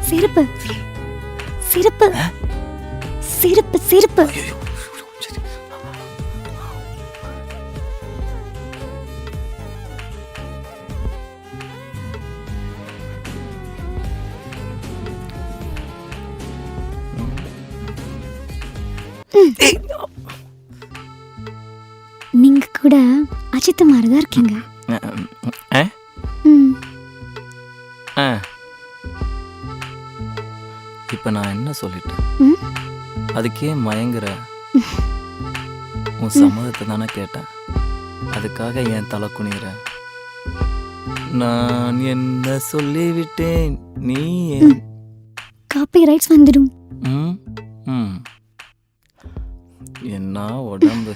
சிரிப்பு சிரிப்பு சிரிப்பு சிரிப்பு. நீங்க கூட அஜித் மாதிரி தான் இருக்கீங்க. இப்ப நான் என்ன சொல்லிட்டேன்? அதுக்கே மயங்குற? உன் சம்மதத்தை தானே கேட்டேன். அதுக்காக என் தலை குனிகிற? நான் என்ன சொல்லிவிட்டேன், நீ காப்பி ரைட்ஸ் வந்துடும். என்ன உடம்பு.